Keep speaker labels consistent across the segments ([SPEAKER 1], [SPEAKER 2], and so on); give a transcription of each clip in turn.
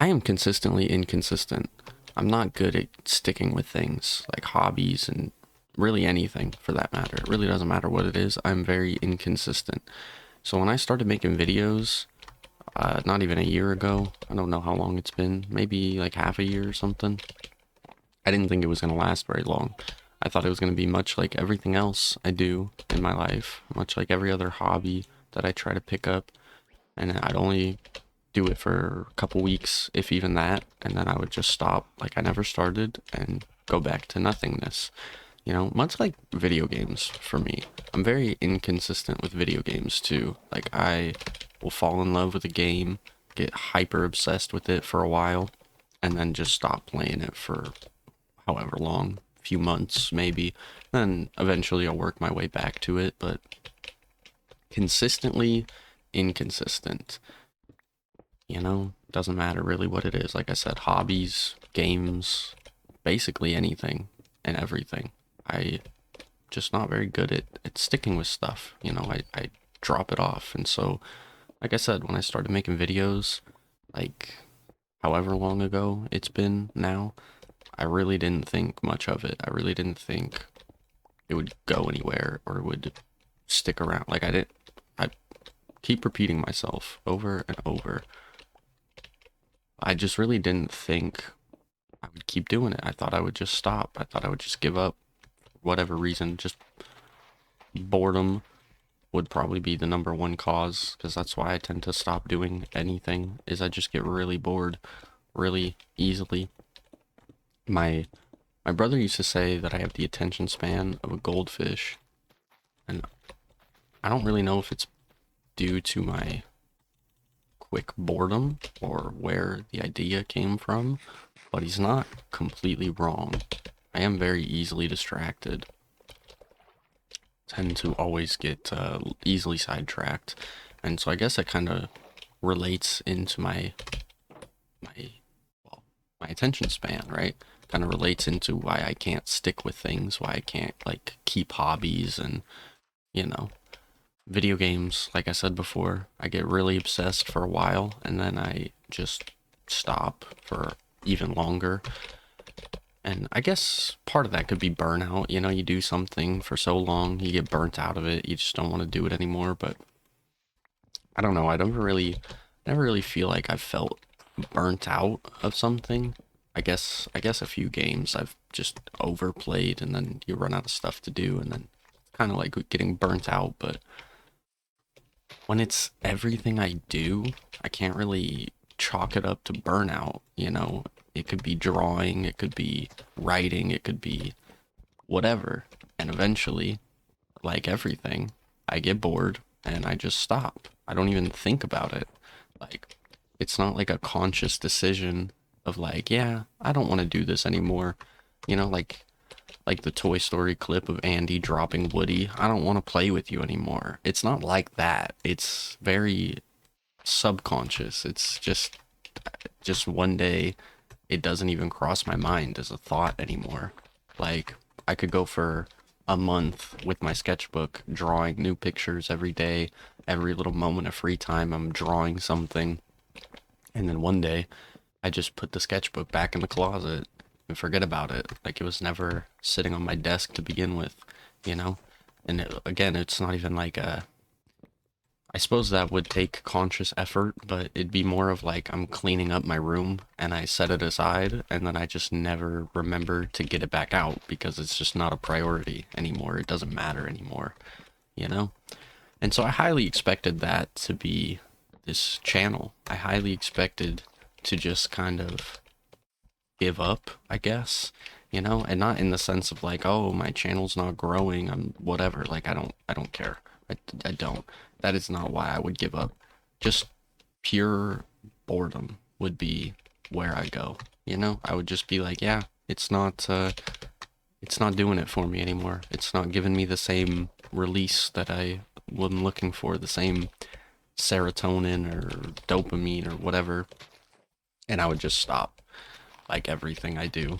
[SPEAKER 1] I am consistently inconsistent. I'm not good at sticking with things like hobbies and really anything for that matter. It really doesn't matter what it is. I'm very inconsistent. So when I started making videos, not even a year ago, I don't know how long it's been, maybe like half a year or something. I didn't think it was going to last very long. I thought it was going to be much like everything else I do in my life, much like every other hobby that I try to pick up. And I'd only do it for a couple weeks, if even that, and then I would just stop like I never started and go back to nothingness. Much like video games for me. I'm very inconsistent with video games too. Like I will fall in love with a game, get hyper obsessed with it for a while, and then just stop playing it for however long, few months maybe. Then eventually I'll work my way back to it, but consistently inconsistent. Doesn't matter really what it is. Like I said, hobbies, games, basically anything and everything. I just not very good at sticking with stuff. I drop it off. And so, like I said, when I started making videos, like however long ago it's been now, I really didn't think much of it. I really didn't think it would go anywhere or it would stick around. Like I keep repeating myself over and over. I just really didn't think I would keep doing it. I thought I would just stop. I thought I would just give up for whatever reason. Just boredom would probably be the number one cause because that's why I tend to stop doing anything is I just get really bored really easily. My my brother used to say that I have the attention span of a goldfish, and I don't really know if it's due to my quick boredom or where the idea came from, but he's not completely wrong. I am very easily distracted. Tend to always get easily sidetracked, and so I guess that kind of relates into my well, my attention span, right? Kind of relates into why I can't stick with things, why I can't like keep hobbies and you know video games. Like I said before, I get really obsessed for a while and then I just stop for even longer. And I guess part of that could be burnout. You do something for so long, you get burnt out of it, you just don't want to do it anymore. But I don't know, I never really feel like I've felt burnt out of something. I guess a few games I've just overplayed and then you run out of stuff to do and then kind of like getting burnt out. But when it's everything I do, I can't really chalk it up to burnout. It could be drawing, it could be writing, it could be whatever. And eventually, like everything, I get bored and I just stop. I don't even think about it. Like, it's not like a conscious decision of like, yeah, I don't want to do this anymore. Like the Toy Story clip of Andy dropping Woody. I don't want to play with you anymore. It's not like that. It's very subconscious. It's just one day it doesn't even cross my mind as a thought anymore. Like I could go for a month with my sketchbook drawing new pictures every day, every little moment of free time I'm drawing something, and then one day I just put the sketchbook back in the closet and forget about it. Like it was never sitting on my desk to begin with, you know? And again, it's not even like I suppose that would take conscious effort, but it'd be more of like I'm cleaning up my room and I set it aside and then I just never remember to get it back out because it's just not a priority anymore. It doesn't matter anymore, you know? And so I highly expected that to be this channel. I highly expected to just kind of give up, I guess, and not in the sense of like, oh, my channel's not growing, I'm whatever. Like I don't care. I don't. That is not why I would give up. Just pure boredom would be where I go. I would just be like, yeah, it's not doing it for me anymore. It's not giving me the same release that I am looking for, the same serotonin or dopamine or whatever, and I would just stop like everything I do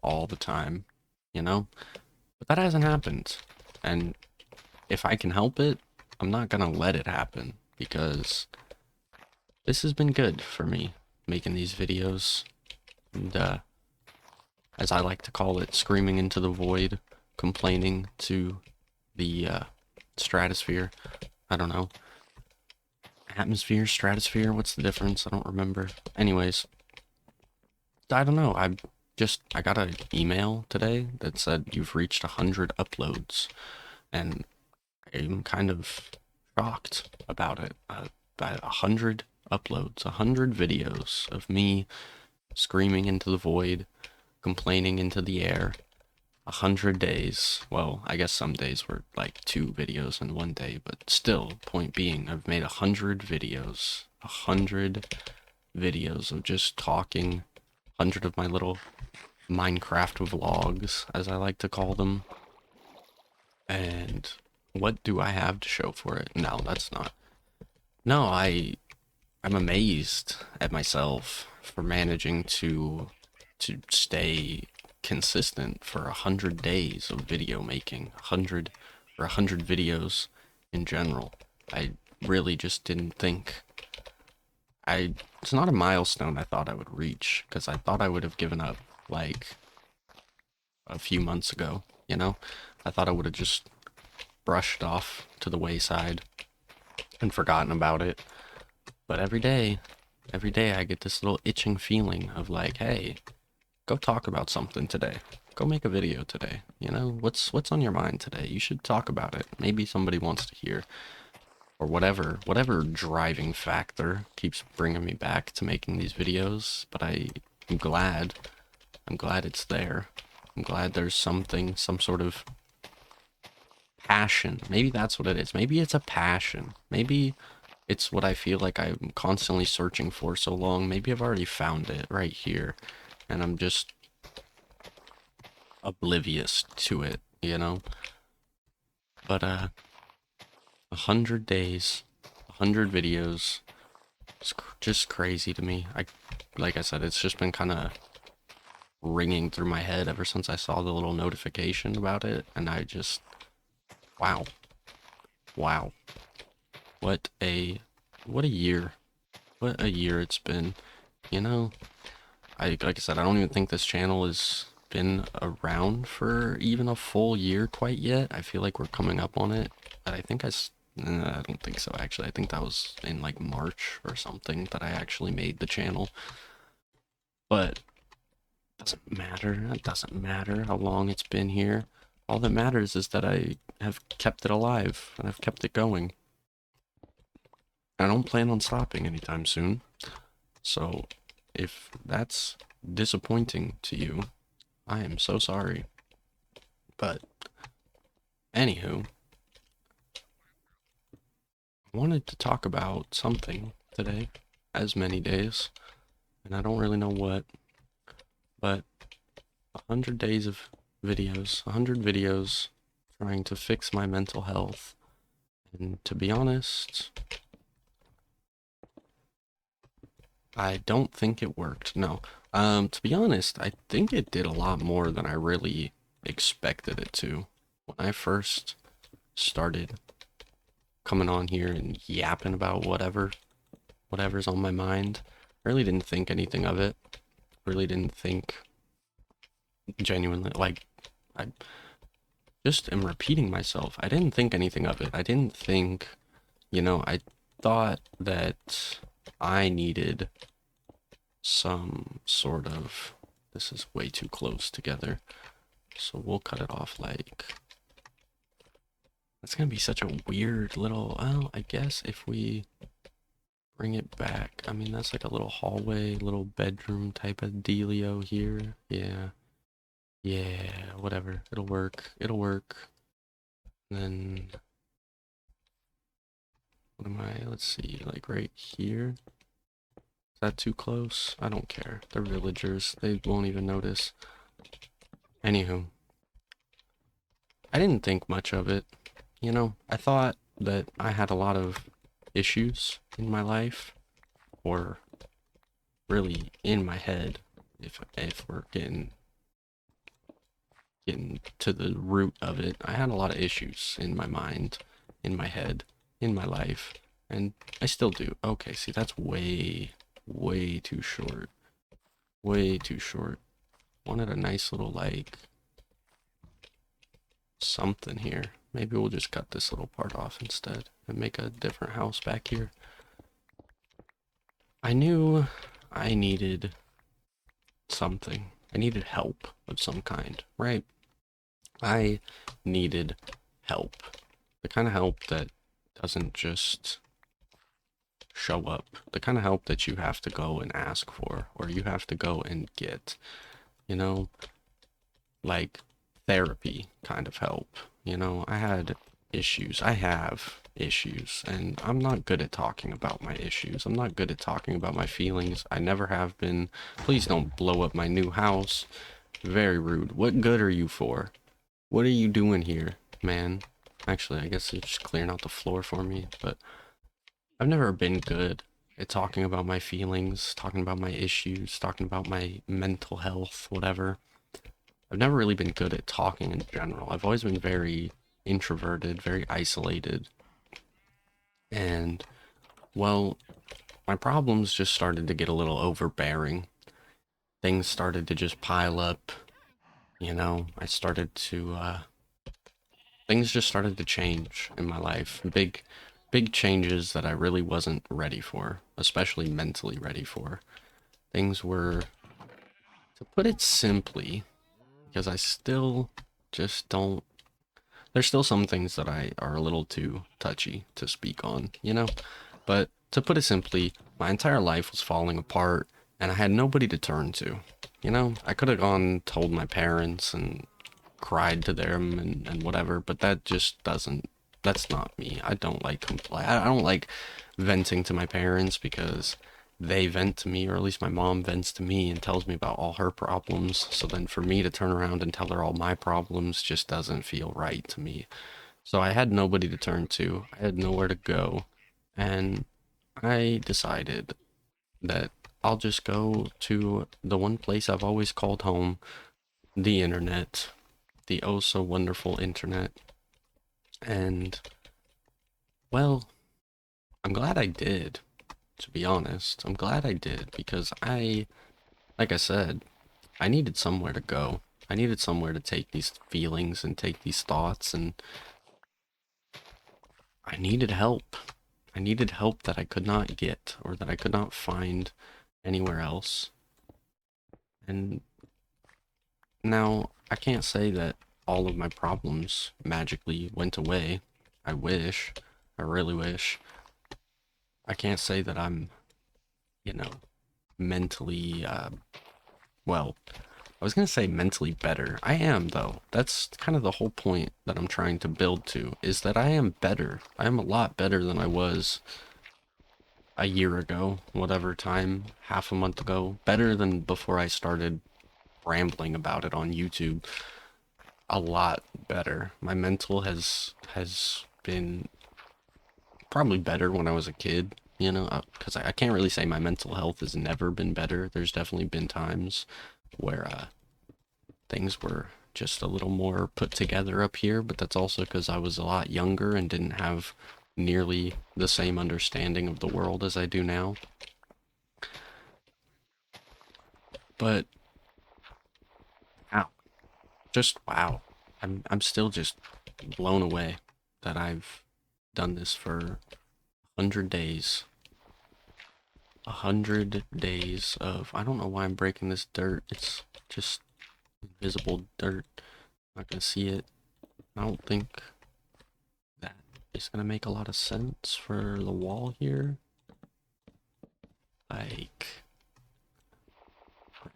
[SPEAKER 1] all the time, you know? But that hasn't happened. And if I can help it, I'm not gonna let it happen because this has been good for me. making these videos, and as I like to call it, screaming into the void, complaining to the stratosphere. I don't know. Atmosphere, stratosphere, what's the difference? I don't remember. Anyways, I don't know. I got an email today that said you've reached 100 uploads, and I'm kind of shocked about it. About 100 uploads, 100 videos of me screaming into the void, complaining into the air. 100 days. Well, I guess some days were like 2 videos in one day, but still, point being, I've made 100 videos. 100 videos of just talking. 100 of my little Minecraft vlogs, as I like to call them. And what do I have to show for it? No, that's not. No, I'm amazed at myself for managing to stay consistent for 100 days of video making, 100 or 100 videos in general. I really just didn't think it's not a milestone I thought I would reach, because I thought I would have given up like a few months ago, you know? I thought I would have just brushed off to the wayside and forgotten about it. But every day I get this little itching feeling of like, hey, go talk about something today. Go make a video today. You know, what's on your mind today? You should talk about it. Maybe somebody wants to hear. Or whatever driving factor keeps bringing me back to making these videos. But I'm glad it's there. I'm glad there's some sort of passion. Maybe that's what it is. Maybe it's a passion. Maybe it's what I feel like I'm constantly searching for so long. Maybe I've already found it right here, and I'm just oblivious to it, you know? But 100 days, 100 videos, it's just crazy to me. Like I said, it's just been kind of ringing through my head ever since I saw the little notification about it, and I just, wow. What a year. What a year it's been. You know, like I said, I don't even think this channel has been around for even a full year quite yet. I feel like we're coming up on it, but I don't think so actually. I think that was in like March or something that I actually made the channel. But it doesn't matter. It doesn't matter how long it's been here. All that matters is that I have kept it alive and I've kept it going. I don't plan on stopping anytime soon. So if that's disappointing to you, I am so sorry. But anywho, I wanted to talk about something today, as many days, and I don't really know what, but 100 days of videos, 100 videos trying to fix my mental health. And to be honest, I don't think it worked. No. To be honest, I think it did a lot more than I really expected it to. When I first started coming on here and yapping about whatever's on my mind, I really didn't think anything of it. Really didn't think genuinely, like, I just am repeating myself. I didn't think anything of it. I didn't think, I thought that I needed some sort of, this is way too close together, so we'll cut it off. Like, that's gonna be such a weird little, well, I guess if we bring it back, I mean, that's like a little hallway, little bedroom type of dealio here. Yeah, whatever, it'll work. And then what am I, let's see, like right here. Is that too close? I don't care. They're villagers. They won't even notice. Anywho, I didn't think much of it. I thought that I had a lot of issues in my life, or really in my head, if we're getting to the root of it. I had a lot of issues in my mind, in my head, in my life, and I still do. Okay, see, that's way way too short. Way too short. Wanted a nice little, like, something here. Maybe we'll just cut this little part off instead and make a different house back here. I knew I needed something. I needed help of some kind, right? I needed help. The kind of help that doesn't just show up. The kind of help that you have to go and ask for, or you have to go and get. You know, like therapy kind of help. You know, I had issues. I have issues, and I'm not good at talking about my issues. I'm not good at talking about my feelings. I never have been. Please don't blow up my new house. Very rude. What good are you for? What are you doing here, man? Actually, I guess you're just clearing out the floor for me, but I've never been good at talking about my feelings, talking about my issues, talking about my mental health, whatever. I've never really been good at talking in general. I've always been very introverted, very isolated. And, well, my problems just started to get a little overbearing. Things started to just pile up. You know, things just started to change in my life. Big changes that I really wasn't ready for, especially mentally ready for. Things were, to put it simply, because I still just don't, there's still some things that I are a little too touchy to speak on, you know? But to put it simply, my entire life was falling apart and I had nobody to turn to. You know, I could have gone told my parents and cried to them and whatever, but that just doesn't, that's not me. I don't like I don't like venting to my parents because they vent to me, or at least my mom vents to me and tells me about all her problems. So then for me to turn around and tell her all my problems just doesn't feel right to me. So I had nobody to turn to. I had nowhere to go. And I decided that I'll just go to the one place I've always called home, the internet, the oh so wonderful internet. And, well, I'm glad I did, to be honest. I'm glad I did because like I said, I needed somewhere to go. I needed somewhere to take these feelings and take these thoughts, and I needed help. I needed help that I could not get or that I could not find anywhere else. And now I can't say that all of my problems magically went away. I wish. I really wish. I can't say that I'm, you know, mentally, well, I was gonna say mentally better. I am, though. That's kind of the whole point that I'm trying to build to, is that I am better. I am a lot better than I was a year ago, whatever time, half a month ago. Better than before I started rambling about it on YouTube. A lot better. My mental has been probably better when I was a kid, you know, because I can't really say my mental health has never been better. There's definitely been times where things were just a little more put together up here, but that's also because I was a lot younger and didn't have nearly the same understanding of the world as I do now. But wow, just wow. I'm still just blown away that I've done this for 100 days. 100 days of, I don't know why I'm breaking this dirt. It's just invisible dirt. Not gonna see it. I don't think that is gonna make a lot of sense for the wall here. Like,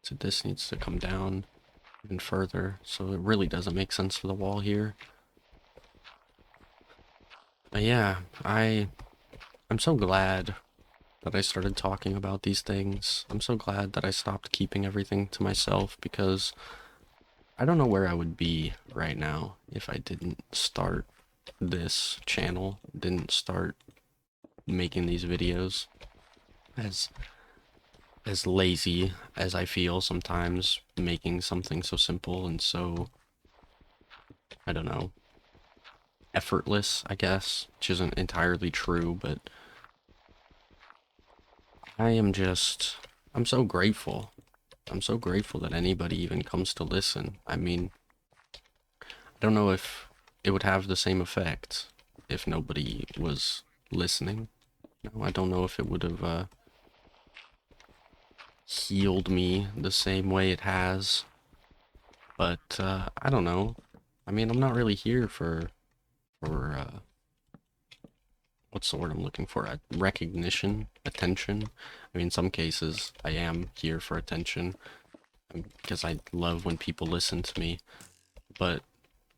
[SPEAKER 1] so this needs to come down even further, so it really doesn't make sense for the wall here. But yeah, I'm so glad that I started talking about these things. I'm so glad that I stopped keeping everything to myself, because I don't know where I would be right now if I didn't start this channel, didn't start making these videos. As as lazy as I feel sometimes making something so simple and so, I don't know, effortless, I guess, which isn't entirely true, but I'm so grateful. I'm so grateful that anybody even comes to listen. I mean, I don't know if it would have the same effect if nobody was listening. No, I don't know if it would have healed me the same way it has, but I don't know. I mean, I'm not really here for what's the word I'm looking for? Recognition, attention. I mean, in some cases, I am here for attention because I love when people listen to me. But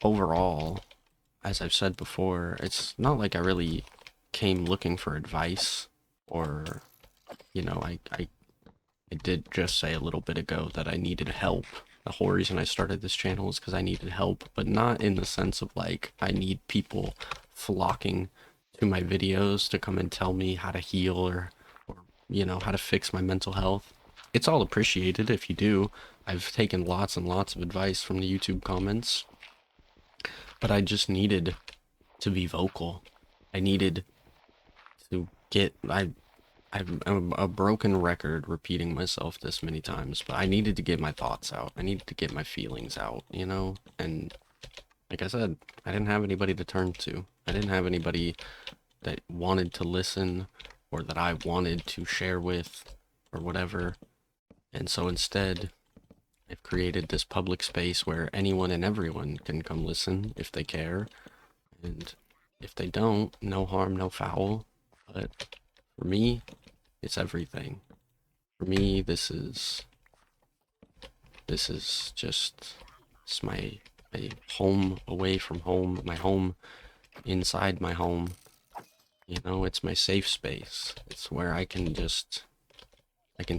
[SPEAKER 1] overall, as I've said before, it's not like I really came looking for advice or, I did just say a little bit ago that I needed help. The whole reason I started this channel is because I needed help, but not in the sense of like I need people flocking to my videos to come and tell me how to heal or how to fix my mental health. It's all appreciated if you do. I've taken lots and lots of advice from the YouTube comments, but I just needed to be vocal. I needed to get I'm a broken record repeating myself this many times, but I needed to get my thoughts out. I needed to get my feelings out, And like I said, I didn't have anybody to turn to. I didn't have anybody that wanted to listen or that I wanted to share with or whatever. And so instead, I've created this public space where anyone and everyone can come listen if they care. And if they don't, no harm, no foul. But for me, it's everything. For me, this is just it's my home away from home, my home inside my home. It's my safe space. It's where I can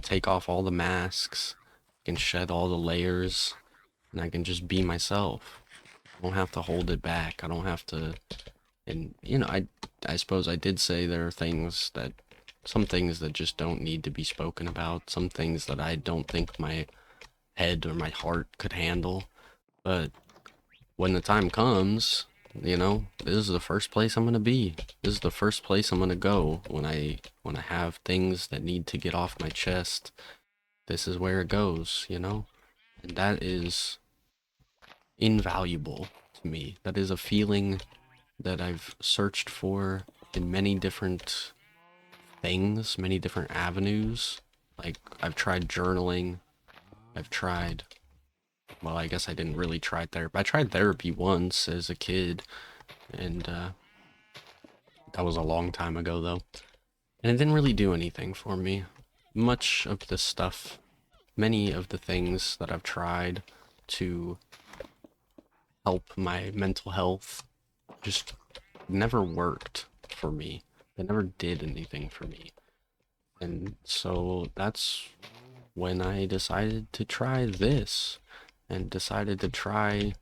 [SPEAKER 1] take off all the masks, I can shed all the layers, and I can just be myself. I don't have to hold it back. I don't have to, and I suppose I did say there are some things that just don't need to be spoken about, some things that I don't think my head or my heart could handle. But when the time comes, this is the first place I'm gonna be. This is the first place I'm gonna go when I have things that need to get off my chest. This is where it goes. And that is invaluable to me. That is a feeling that I've searched for in many different things, many different avenues. Like I've tried journaling. I've tried well, I guess I didn't really try therapy. I tried therapy once as a kid, and that was a long time ago, though. And it didn't really do anything for me. Much of the stuff, many of the things that I've tried to help my mental health just never worked for me. They never did anything for me. And so that's when I decided to try this and decided to try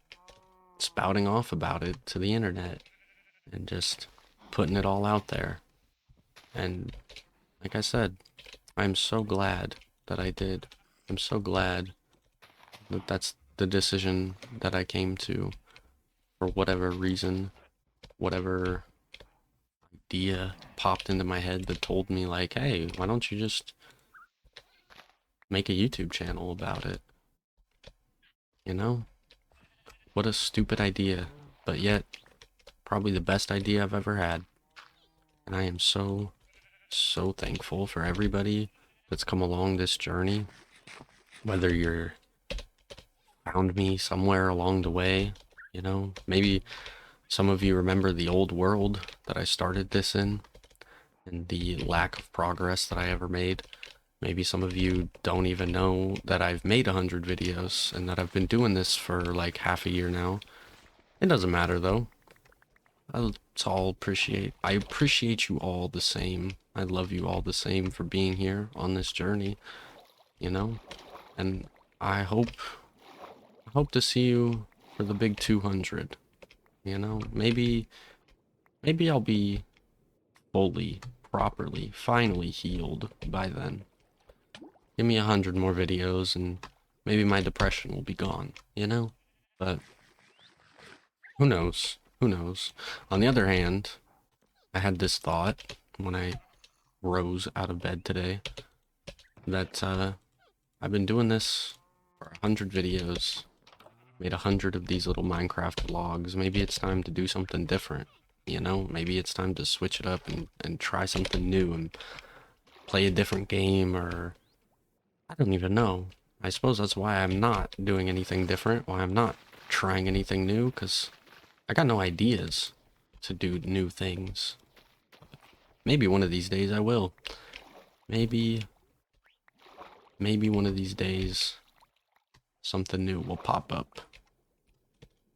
[SPEAKER 1] spouting off about it to the internet and just putting it all out there. And like I said, I'm so glad that I did. I'm so glad that that's the decision that I came to for whatever reason, whatever idea popped into my head that told me like, hey, why don't you just make a YouTube channel about it? You know? What a stupid idea, but yet probably the best idea I've ever had. And I am so, so thankful for everybody that's come along this journey. Whether you're found me somewhere along the way, maybe some of you remember the old world that I started this in and the lack of progress that I ever made. Maybe some of you don't even know that I've made 100 videos and that I've been doing this for like half a year now. It doesn't matter though. I appreciate you all the same. I love you all the same for being here on this journey, you know? And I hope to see you for the big 200. Maybe I'll be fully, properly, finally healed by then. Give me 100 more videos and maybe my depression will be gone. But who knows? Who knows? On the other hand, I had this thought when I rose out of bed today. that I've been doing this for 100 videos, made 100 of these little Minecraft vlogs. Maybe it's time to do something different, you know? Maybe it's time to switch it up and try something new and play a different game, or I don't even know. I suppose that's why I'm not doing anything different, why I'm not trying anything new, because I got no ideas to do new things. Maybe one of these days I will. Maybe one of these days something new will pop up.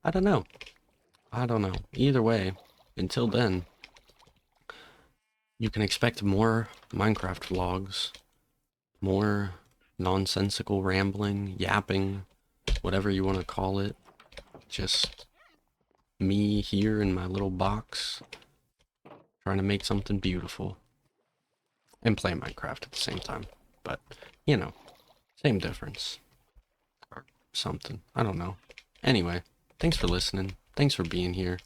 [SPEAKER 1] I don't know. I don't know. Either way, until then, you can expect more Minecraft vlogs, more nonsensical rambling, yapping, whatever you want to call it. Just me here in my little box, trying to make something beautiful. And play Minecraft at the same time. But, you know, same difference. Or something. I don't know. Anyway, thanks for listening. Thanks for being here.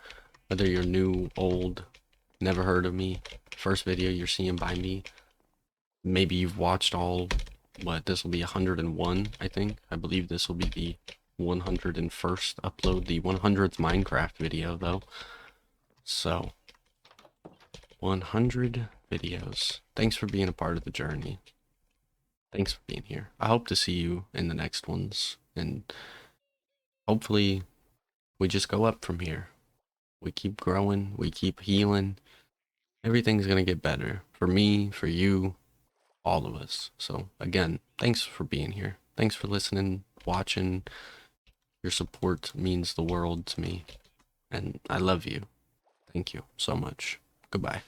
[SPEAKER 1] Whether you're new, old, never heard of me, first video you're seeing by me, maybe you've watched all, what, this will be 101, I think. I believe this will be the 101st upload, the 100th Minecraft video, though. So, 100 videos. Thanks for being a part of the journey. Thanks for being here. I hope to see you in the next ones, and hopefully we just go up from here. We keep growing, we keep healing. Everything's gonna get better. For me, for you, all of us. So again, thanks for being here. Thanks for listening, watching. Your support means the world to me. And I love you. Thank you so much. Goodbye.